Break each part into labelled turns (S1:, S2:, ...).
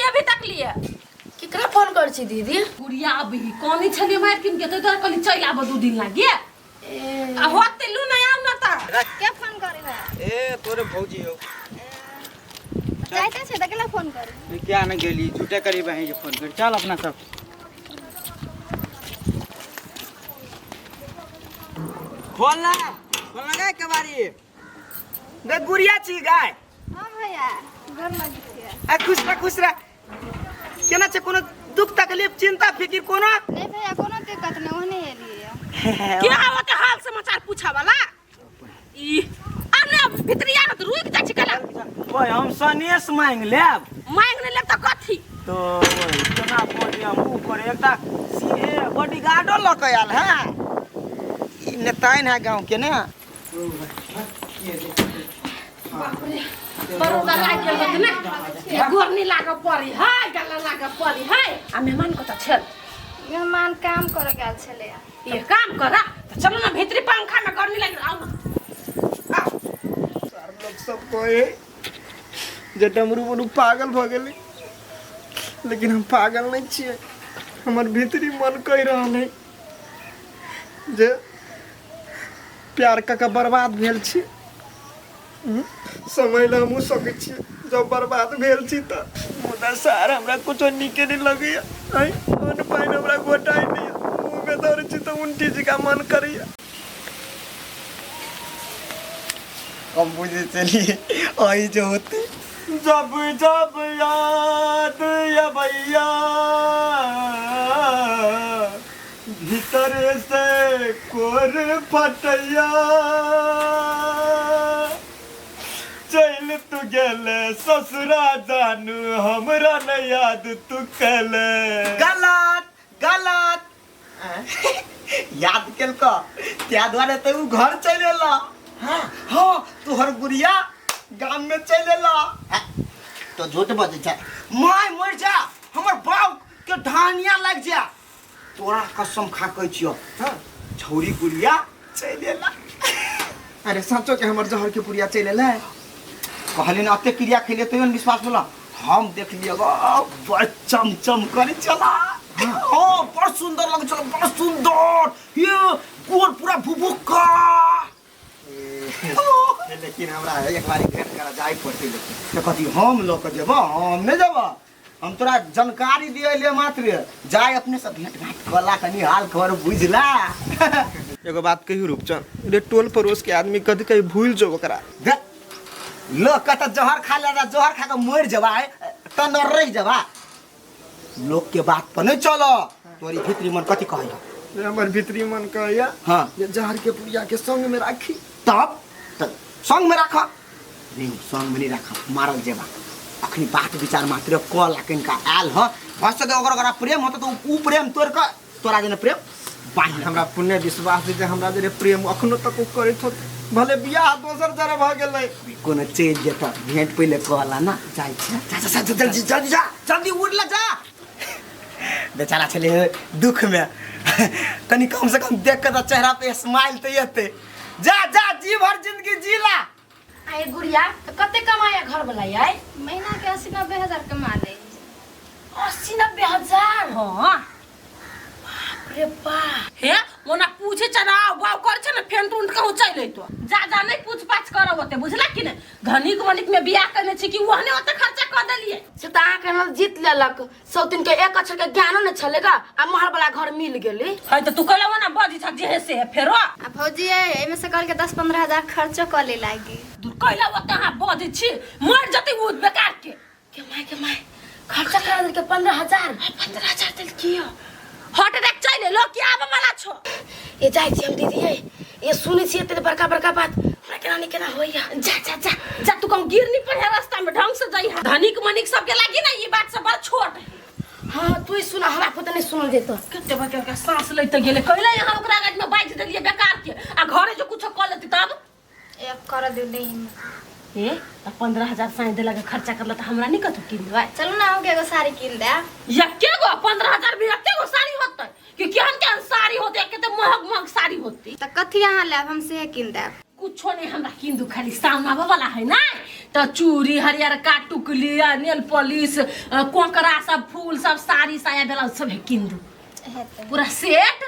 S1: अभी तक लिए
S2: केकरा फोन कर छी दीदी
S1: गुड़िया अभी कोनी छली मार किन के तो कली चल आब 2 दिन लागे आ होते लू नहीं आउ ना त
S3: के फोन करे बा
S4: ए तोरे भौजी हो
S3: जाइते छे त केला फोन करे
S4: क्या न गेली झूठे करी बहन जे फोन कर चल अपना सब खोलना गाय कबारी गे गुड़िया छी गाय
S3: हां भैया घर लगी छे
S4: आ खुश रह केना छे कोनो दुख तकलीफ चिंता फिकिर कोनो
S3: नहीं भैया कोनो दिक्कत नहीं ओहने एलिए
S1: क्या होते हाल समाचार पूछा वाला ई हमने भितरिया न रुक जा छी कला
S4: ओए हम सनेस मांग लेब
S1: मांग ने लेब त कथी
S4: तो केना बोलिया मुंह पर एकटा सीए बॉडीगार्डो ल के आयल है ई नेताइन है गांव के ना
S1: बरोगा लाग गेल बत ना गोरनी लाग पड़ी है गला लाग पड़ी है आ मेहमान को त छल
S3: मेहमान काम करे गेल छले
S1: ये काम करा तो चलो ना भीतरी पंखा में गर्मी लग रहा आओ
S4: सार लोग सब कोए जे डमरू बनु पागल भ गेली लेकिन हम पागल नहीं छिए हमर भीतरी मन कह रहल है जे प्यार का बर्बाद भेल छी समय ला हमू सकै छी जब बर्बाद भेल छी त मुदा सार हमरा कुछो निके नहीं लगैया आई अन पाइन हमरा गोटाई नहीं मुंह में दर्द छी त उल्टी जी का मन करिया कम बुझे चलिए आई जो होते जब जब याद या भैया भीतर से कोर फटैया चल तू गेले ससुरा जानू हमरा न याद तू कले गलत गलत याद केल को त्या द्वारे तो उ घर चले ला हां हां तोहर गुड़िया गांव में चले ला तो झूठ बजे छै माय मर जा हमर बाप के ढानिया लग जा तोरा कसम खा कह छियो हां छौरी गुड़िया चले ला अरे सचो के हमर जहर के पुरिया चले ला कहलिन अते क्रिया खेले तो विश्वास बोला हम देख लियो बड़ चमचम करे चला हां बड़ सुंदर लग चलो बड़ सुंदर ये गोर पूरा भुभुक्का लेकिन हमरा एक बारी भेंट करा जाय पड़ते तो कथी हम लोग जेबो हम नहीं जेबो हम तोरा जानकारी दिए ले मात्र जाय अपने से भेंट घाट कला कनी हाल खबर बुझला एगो बात कही रूपचंद रे टोल पड़ोस के आदमी कदी कहीं भूल जो ओकरा लोग कहता जहर खा ले जहर खा के मर जबा त न रह जबा लोग के बात पर नहीं चलो तोरी भीतरी मन कथी कहया हमर भीतरी मन कहया हां ये जहर के पुरिया के संग में राखी तब संग में रखा नहीं संग में नहीं रखा मारल जेबा अखनी बात विचार मात्र कॉल कन का आल ह बस के ओकरा प्रेम होत तो उ प्रेम तोर का तोरा जने प्रेम बाही हमरा पुण्य विश्वास जे हमरा जने प्रेम अखनो तक करत होत भले बियाह दोसर जरे भ गेलै कोनो चेंज जेता भेंट पहिले कहला ना जाय जा जल्दी उठ ला जा बेचारा छले दुख में कनी कम से कम देख के चेहरा पे स्माइल तो येते जा जा जी भर जिंदगी जीला
S2: आए गुड़िया तो कते कमाया घर वाला आई
S3: महीना के 80-90 हजार कमा ले
S2: 80-90 हजार
S1: हां
S2: रे बा
S1: हे मोना पूछे चराव बाव कर छ न फेन टुंड कहू चले तो जा नहीं पूछ पाछ करब होते बुझला कि ने धनिक मनिक में बियाह करने छी कि ओहने ओते खर्चा कर देलिए
S2: से ता के न जीत लेलक सौतिन के एक अक्षर के ज्ञान न छलेगा आ महल वाला घर मिल गेली
S1: है तो तू कहले ना बजी छ जे से फेरो
S3: आ भौजी एमे से कल के 10-15 हजार खर्चो कर ले लागी
S1: तू कहले ओते हां बजी छी मर जते उ बेकार के माय
S2: खर्चा करा दे के 15,000 दिल कियो
S1: हट देख चले लो क्या आबे वाला छो
S2: ये जाय छी हम दीदी ये सुनी छी एते बड़का बड़का बात हमरा केना नहीं केना होइया
S1: जा तू कम गिर नहीं पड़े रास्ता में ढंग से जाई धनिक मनिक सब के लागी ना ये बात से बड़ छोट है
S2: हां तू ही सुना हमरा पता नहीं सुनल देतो
S1: कते बके के सांस लैत गेले कहले यहां ओकरा गाज में बाज देलिए बेकार के आ घरे जो कुछ कर लेती तब
S3: एक कर दे नहीं
S1: ए 15,000 साइन देला के खर्चा करला त हमरा नहीं कतो किन देबा
S3: चलो ना हम एगो साड़ी किन दे
S1: या के गो 15,000 भी रखते गो साड़ी होतै कि केहन साड़ी होते के त महग साड़ी होती
S3: त कथि यहां लेब हम से किन दे
S1: कुछो नहीं हमरा किन दू खाली साउन आवे वाला है ना तो चूड़ी हरियर का टुकली नेल पॉलिश कोकरा सब फूल सब साड़ी साया ब्लाउज सब किन दू पूरा सेट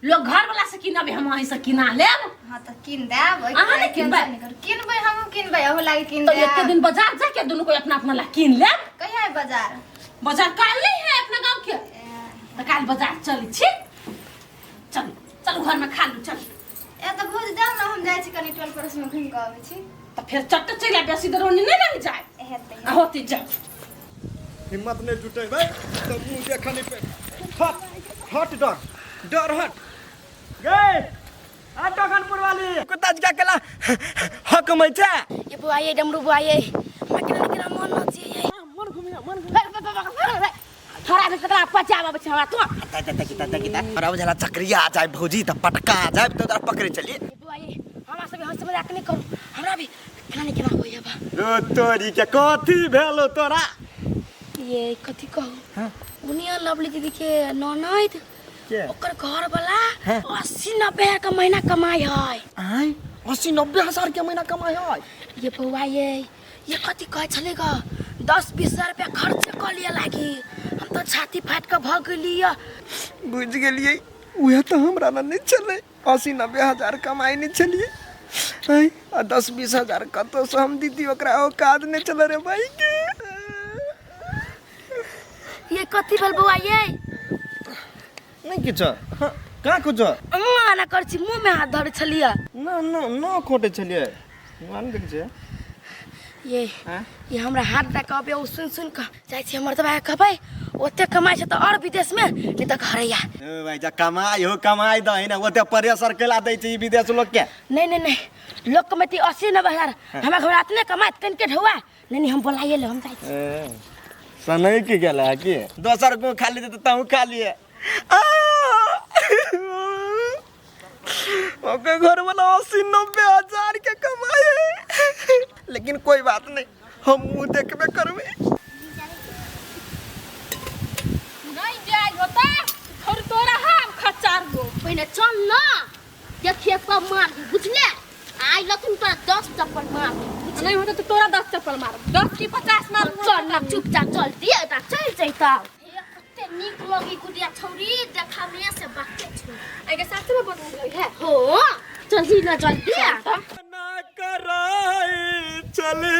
S1: लोग घर वाला से किनबे हम वहीं से किना लेब।
S3: हां त किन देब
S1: अहाँ नहीं किनबै
S3: किनबै हम किनबै ओहो लागि किन
S1: तो
S3: देब।
S1: एक दिन बाजार जाके दोनों को अपना अपना ला किन लेब।
S3: कहिया है बाजार?
S1: बाजार काल नहीं है अपना गांव के तो काल बाजार चली छी चल चल घर में खा लू चल
S3: ए त भोज जाऊ न हम जाइ छी कनी टोल पड़ोस में घुम के आबै छी
S1: तो फिर चट्ट चला बेसी देर ओनी नहीं रह जाए
S3: हेतै
S1: होती जा
S4: हिम्मत नहीं जुटे भाई तो मुंह देखने पे हट हट डर हट गए आ टोकनपुर वाली कुत्ता क्या केला हक मै छ
S2: ये बुआ ये डमरू बुआ ये हमरा केना मन न छिए
S1: मन घुमिया थोड़ा देर तक पचावा बचावा तो
S4: अरे अब जला चक्रिया आ जाए भौजी त पटका आ जाए तो जरा पकड़े चलिए।
S2: ये बुआ ये हमरा सब हंस मजाक नहीं करू हमरा भी केना होय बा।
S4: ओ तोरी के कथी भेलो तोरा
S2: ये कथी कहू उनिया लवली दीदी के ननद
S4: के
S2: ओकर घर वाला 80-90 का महीना कमाई है।
S4: आई 80-90 हजार के महीना कमाई है।
S2: ये बउआ ये कथी कहे चलेगा 10-20 हजार रुपया खर्च कर लिया लागी हम तो छाती फाट के भग लिया।
S4: बुझ गेलिए उहे तो हमरा ना नहीं चले 80-90 हजार कमाई नहीं चलिए आई 10-20 हजार कतो से हम दीदी ओकरा औकात नहीं चले रे भाई के।
S2: ये कथी भेल बउआ ये
S4: नहीं किछ का कुछ
S2: माना कर छी मुंह में हाथ धरे छलिया
S4: ना खोटे चलिए मान देख छे
S2: ये हमरा हाथ तक अबे सुन के जाय छी हमर दबाय कहबै ओते कमाई छै त और विदेश में नहीं त घरैया
S4: ए भाई जा कमाई दही ना ओते प्रेशर केला दै छै विदेश लोग के
S2: नहीं लोग कमाती 80-90 हजार हमरा घर इतने कमाई कन के ढौआ नहीं हम बोलाइए ले हम जाय छी
S4: सनई के गेला है कि दोसर को खा ली तो तू खा लिए ओके घर वाला 80-90 हजार के कमाए है। लेकिन कोई बात नहीं हम मुंह देखबे करबे
S1: नहीं जाए होता थोड़ी तोरा हम खचार गो
S2: पहले चल ना देखिए कब मार बुझले आई लखन तोरा 10 चप्पल मार
S1: नहीं होता तो तोरा 10 चप्पल मार 10 की 50 मार
S2: चल ना चुपचाप चल दिए ता चल जैता कते नीक लगी गुडिया छौरी देखावे से बाते छ
S1: आगे साथ में बन गई है
S2: हो चल ना जल्दी
S4: ना कराई चले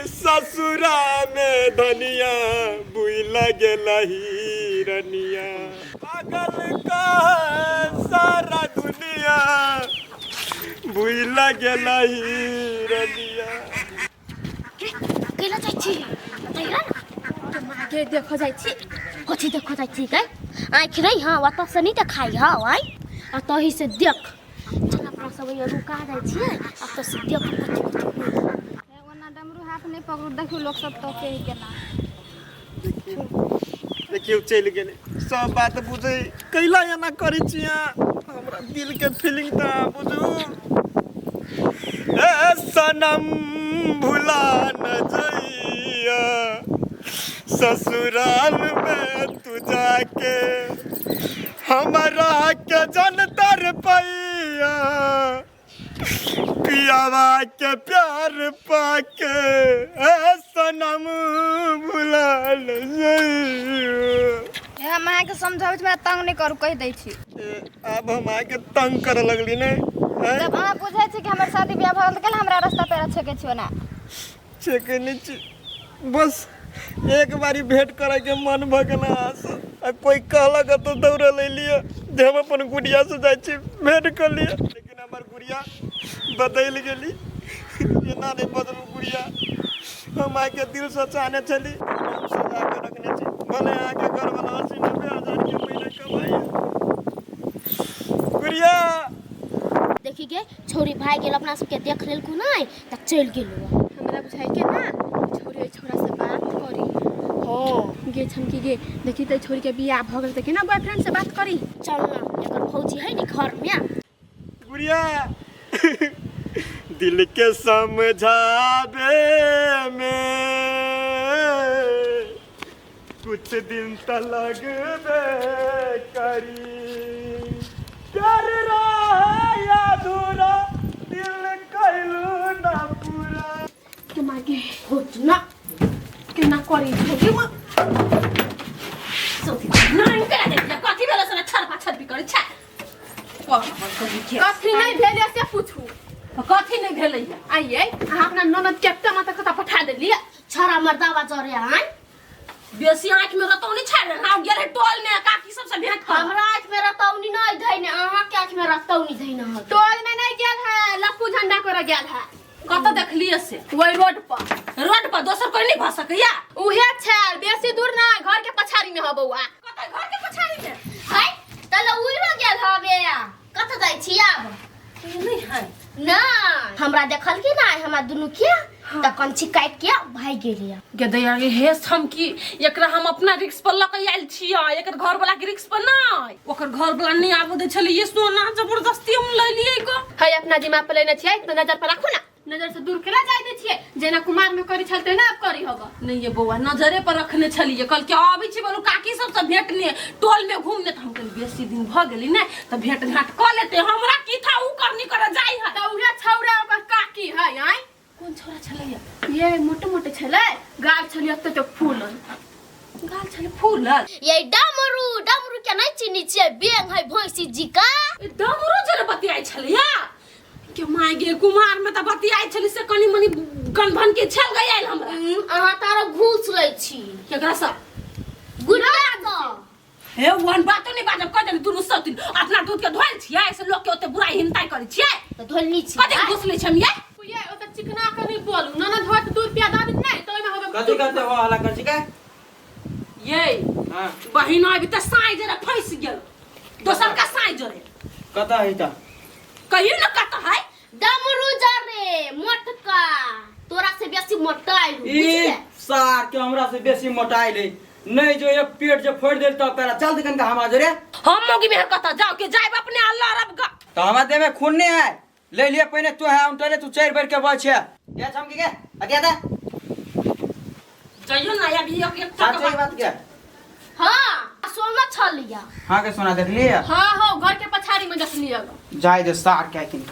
S4: ससुरा में धनिया बुई लगे लही रनिया पागल का सारा दुनिया बुई लगे लही रनिया
S2: केला जाइ छी तैरा
S1: के देखो जाई छी
S2: कथि देखो जाइ छी के आँख नहीं हां वत से नहीं देखाई हां आई आ तही से देख चल अपना सब ये रुका जाइ छी आ तो से देख
S3: ओना डमरू हाथ नहीं पकड़ू देखियो लोग सब तो के केना
S4: देखियो चल गेले सब बात बुझे कैला एना करै छिया हमरा दिल के फीलिंग ता बुझू ए सनम भुला न जइया ससुराल में तू जाके हमरा के जनतर पैया पियावा के प्यार पाके ए सनम भुला न जइया
S3: हम के समझावे छ मेरा तंग नहीं करू कह दै छी
S4: अब हम आके तंग करे लगली ने
S3: जब अहाँ बुझै छी कि हमर शादी ब्याह भल त हमरा रास्ता पे रखे के छियो ना
S4: छेके नीचे बस एक बारी भेंट करे के मन भगना आ कोई कहलक तो दौड़ ले लिया जे हम अपन गुड़िया से जाय छी भेंट कर लिया लेकिन हमर गुड़िया बदल गेली एना नहीं बदलू गुड़िया हम आके दिल से चाहने चली हम सजा के रखने छी भले आके घर वाला 80-90 हजार के महीने कमाई गुड़िया
S2: देखी गे छोरी भाई गेल अपना सबके देख लेल को नहीं त चल गेलो
S1: हमरा बुझाई के ना छोरी छोरा से बात करी हां गे छमकी गे देखी त छोरी के बियाह भ गेल त केना बॉयफ्रेंड से बात करी
S2: चल ना एकर फौजी है नी घर में
S4: गुड़िया दिल के समझावे में कुछ दिन त लगबे करी प्यार रहा अधूरा दिल कैलू ना पूरा
S1: के मार
S2: गे होतना केना करी छोड़ी म
S1: सोती नहीं करा दे कथी भेल से छरपा छरपी करै छै
S3: कथी नहीं भेले से पूछू
S1: कथी नहीं भेलै
S3: आइए अहाँ अपना ननद कैप्टन माता कता पठा देलिए
S2: छरा मर्दावा जरे हैं
S1: बेसी आँख में रतौनी छाड़ हम गेल टोल में काकी सब से भेंट कर
S2: हमरा आँख में रतौनी नहीं धैने अहाँ के आँख में रतौनी धैने ह
S3: टोल में नहीं गेल है लप्पू झंडा करे गेल है
S1: कत देखलिए से
S3: वही रोड पर
S1: दोसर कोई नहीं भ सकैया
S3: उहे छै बेसी दूर ना घर के पछाड़ी में ह बौआ
S1: कत घर के पछाड़ी में
S2: है तले उइरो गेल हबे कत जाय छी आब
S1: नहीं है
S2: ना हमरा देखल की ना हमरा दुनु के त कंची काट के भाई गेलिया
S1: गदैया हे हम की एकरा हम अपना रिक्स पर लक आइल छिया एकर घर वाला के रिक्स पर नहीं ओकर घर वाला नहीं आबो दे छले ये सोना जबरदस्ती हम ले लिए को
S3: है अपना दिमाग पे लेने छिए तो नजर पर राखू ना नजर से दूर केला जाय दे छिए जेना कुमार में करी छलते ना अब करी होगा
S1: नहीं ये बौआ नजरे पर रखने छलिए कल के आबै छी बोलू काकी सब से भेटने टोल में घूमने त हम कल बेसी दिन भ गेली ने त भेट घाट क लेते हमरा की था उ करनी करे जाई है
S3: तो उहे छौरा ओकर काकी है आई
S1: कौन छोरा छलैया
S3: ये मोटे मोटे छले गाल छलिए तो फूलन
S1: गाल छले फूलल
S2: ये डमरू के नहीं चिनी छिए बेंग है भैंसी जी का
S1: डमरू जरे बतियाई छलिया के माय गे कुमार में त बतियाई छली से कनी मनी गनभन के छल गई आइल हमरा
S2: अहाँ तारो घूस लै छी
S1: केकरा सा
S2: गुड़ा द
S1: हे वन बातो नहीं बाजब क देली दुनु सब दिन अपना दूध के धोइल छियै से लोग के ओते बुराई हिनताई करै छियै
S2: त धोलनी छी
S1: कते घुस लै छम ये
S3: ये ओ त चिकना के नहीं बोलू ननद होत दूध पिया दादी नहीं तो में होबे
S5: कथी करते हो हला कर छिका
S1: ये
S5: हां
S1: बहिना अभी त साई जरा फंस गेल दोसर का साई जरे
S5: कता है त
S1: कहियो न कत है
S2: डमरू जरे मोटका तोरा से बेसी मोटाई
S5: ई सार के हमरा से बेसी मोटाई ले नहीं जो एक पेट जे फोड़ देल त पहला चल दिकन का हम आजरे
S1: हम मोगी में कत जाओ के जाइब अपने अल्लाह रब का
S5: तो हमरा दे में खून नहीं है ले लिए पहले तू है उनटले तू चेर बैठ के बच है ये छम के अतिया दा
S1: जइयो ना अभी एक
S5: चाचा की बात क्या
S2: हां सोना छलिया
S5: हां के सुना देख लिए
S3: हां हो घर के पछाड़ी में देख लिया
S5: जाय दे सार के किन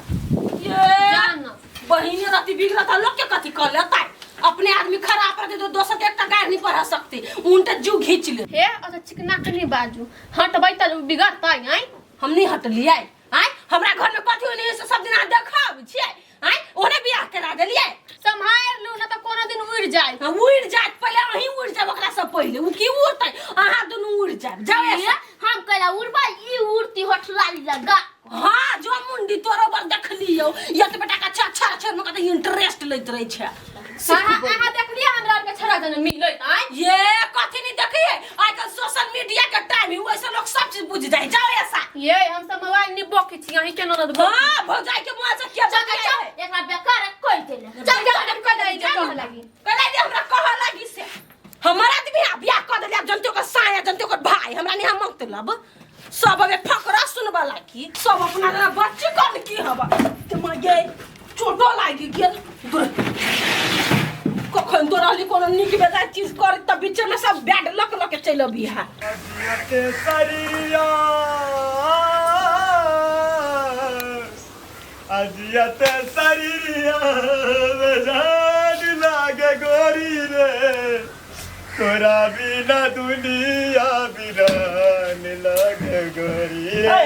S1: ये बहिनी राती बिगड़ा था लोग के कथी कर लेता है अपने आदमी खराब कर दे तो दोसर के एकटा गाड़ नहीं पढ़ा सकती उनटे जू खींच ले
S3: हे अच्छा चिकना के नहीं बाजू हटबै त बिगड़तै आई
S1: हम नहीं हट लिया आय हमरा घर में कथी होने से सब दिन आ देखाब छियै आय ओने बियाह करा देलिए
S3: संभाल लू ना तो कोनो दिन उड़ जाए
S1: उड़ जात पहले वही उड़ जाब ओकरा से पहले उ की उड़तै अहाँ दुनु उड़ जाब जाओ ऐसा
S2: हम कहला उड़बा ई उड़ती होठलाली लगा
S1: हां जो मुंडी तोरो बर देख लियो ये तो बेटा का अच्छा अच्छा में कत इंटरेस्ट लैत रही छै
S3: आहा देख लिया हमरा के छरा जन मिलै आई
S1: ये कथी नहीं देखिए आजकल सोशल मीडिया के टाइम है वैसे लोग सब चीज बुझ जाए जाओ ऐसा
S3: ये हम सब मोबाइल नहीं बके छी यही के ननद
S1: हां भौजाई के मुंह से क्या
S2: चल एकरा बेकार कोई देले
S3: चल के कह दे जे कह लगी
S1: कहले जे हमरा कह लगी से हमर आदमी बियाह कर देले जनतो के साया जनतो के भाई हमरा नहीं हम मतलब सब अबे फकरा सुनबा लागी सब अपना बच्चे कन की हबा के मागे छोटो लागी गेल कखन तो रहली कोनो निक बेजाय चीज कर त बीच में सब बैड लक लक के चल बिहा
S6: के सरिया अजियते सरिया जान लागे गोरी रे तोरा बिना दुनिया बिरान लागे गोरी रे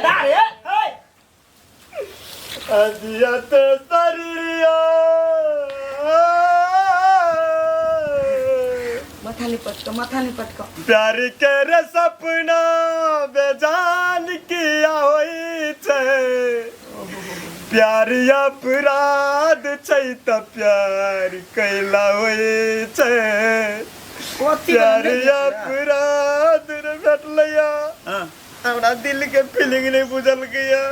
S1: दारे
S6: अजियते सरिया
S1: माथा नहीं पटका
S6: प्यार के रे सपना बेजान किया होई छे प्यार अपराध छै त प्यार कैला होई छे प्यार अपराध रे भेटलैया हमरा दिल के फीलिंग नहीं बुझल गया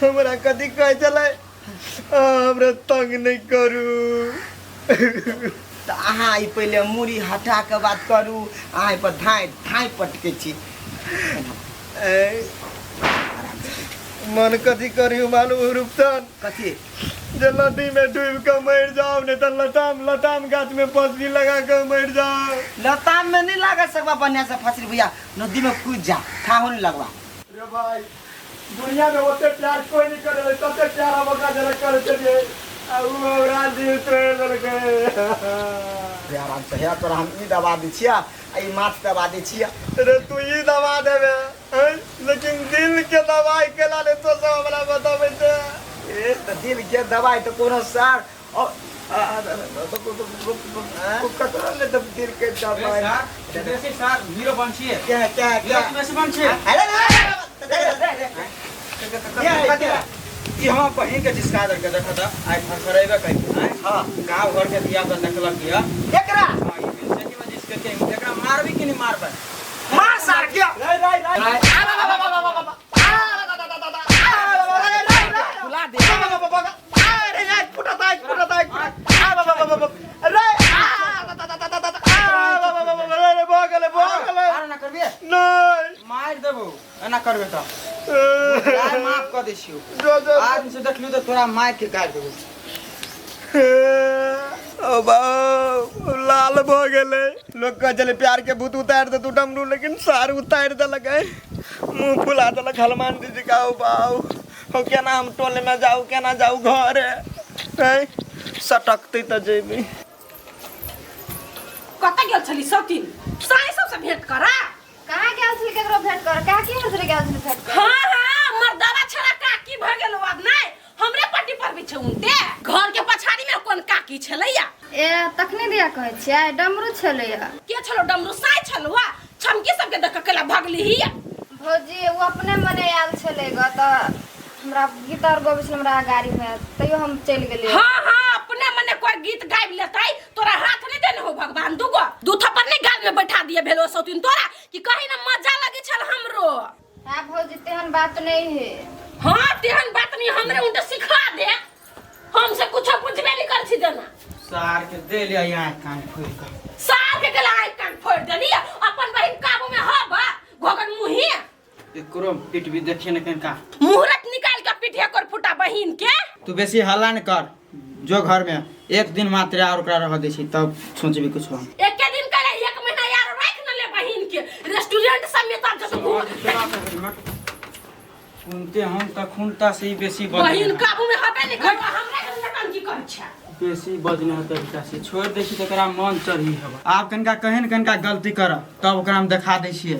S6: हमरा कथी कहे चले हमरा तंग नहीं करू
S4: तो अहाँ ई पहले मूड़ी हटा के बात करू अहाँ पर धाय पटके छी
S6: मन कथी करियो मालूम रूपचन
S4: कथी
S6: जे नदी में डूब के मर जाओ नहीं तो लताम गाछ में फंसी लगा के मर जाओ
S4: लताम में नहीं लगा सकबा बढ़िया से फसरी भैया नदी में कूद जा ठाहुन लगवा
S6: रे भाई दुनिया में ओते प्यार कोई नहीं करे तते प्यार हम का जरा करे चलिए अब हमरा दिल तोड़ देलकै
S4: आराम से है तोरा हम ई दबा दै छियै आ ई माथ दबा दै छियै।
S6: अरे तू ई दवा देबे हैं? लेकिन दिल के दवाई केला ले तो सब हमरा बताबै छै।
S4: ए त दिल के दवाई त कोनो सर कतरा ले त दिल के दवाई
S5: बेसी सर हीरो बन छिए
S4: क्या
S5: बेसी बन छिए
S4: अरे
S5: ई हम बहिन के जिसका दर के देखा था आई फरफरेबे कहि हां गांव घर के दिया त देखलक किया
S4: एकरा
S5: हां ई बेसी में जिसके के एकरा मारबी कि नहीं मारबे
S4: मार सार क्या
S1: बुला दे
S5: आर ना करबे
S6: नहीं
S5: मार देबो एना करबे त काय माफ कर देसियो
S6: जो
S5: आज से देखलू तो तोरा मार के काट देबो
S6: ओ बाबू लाल भ गेले लोग कह चले प्यार के भूत उतार दे तू डमरू लेकिन सार उतार देलक है मुंह फुला देलक हनुमान जी का ओ बाऊ हो केना हम टोले में जाऊ केना जाऊ घर है सटकते त जेबी
S1: कत गेल छली सतीन साई सबसे भेंट करा
S2: कहाँ गेल छली केकरो भेंट कर का की हसरे गेल छली भेंट कर
S1: हाँ हाँ मर्दावा छड़ा काकी भ गेल अब नहीं हमरे पट्टी पर भी छै उनते घर के पछाड़ी में कोन काकी छलैया
S2: ए तखनी दिया कहै छियै डमरू छलैया
S1: के छलो डमरू साई छलवा छमकी सबके देख केला भगली ही
S2: भौजी वो अपने मने आयल छलै ग त हमरा गीत और गबै छल हमरा गाड़ी में तइयो हम चल गेलियै।
S1: हाँ हाँ अपने मने कोई गीत गाइब लेतै तोरा हाथ नहीं देने हो भगवान दुगो दू थप्पड़ नहीं गाल में बैठा दिए भेलो सौतीन तोरा कि कहीं ना मजा लगे छल हमरो।
S2: हां भौजी तेहन बात नहीं है।
S1: हाँ तेहन बात नहीं हमरे उनके सिखा दे हमसे कुछ पूछबे नहीं कर छी देना
S5: सार के दे लिया यहाँ कान खोल के
S1: सार के गला आइ कान फोड़ देली अपन बहिन काबू में हबा घोगन मुही
S5: एकरो पीठ भी देखिए न कनका
S1: मुहूर्त निकाल के पीठे कर फुटा बहिन के
S5: तू बेसी हल्ला न कर जो घर में एक दिन मात्र और ओकरा रह दे छी तब सोचबी कुछ हम
S1: एक के दिन करे एक महीना यार राख न ले बहिन के रेस्टोरेंट सब में तब जब
S5: सुनते हम त खुनता से ही बेसी
S1: बहिन काबू में हबे नहीं कर हमरा के काम की कर छ
S5: बेसी बजने होते बेटा से छोड़ दे छी तकरा मन चढ़ी हबा आप कनका कहे न कनका गलती कर तब ओकरा हम दिखा दै छियै।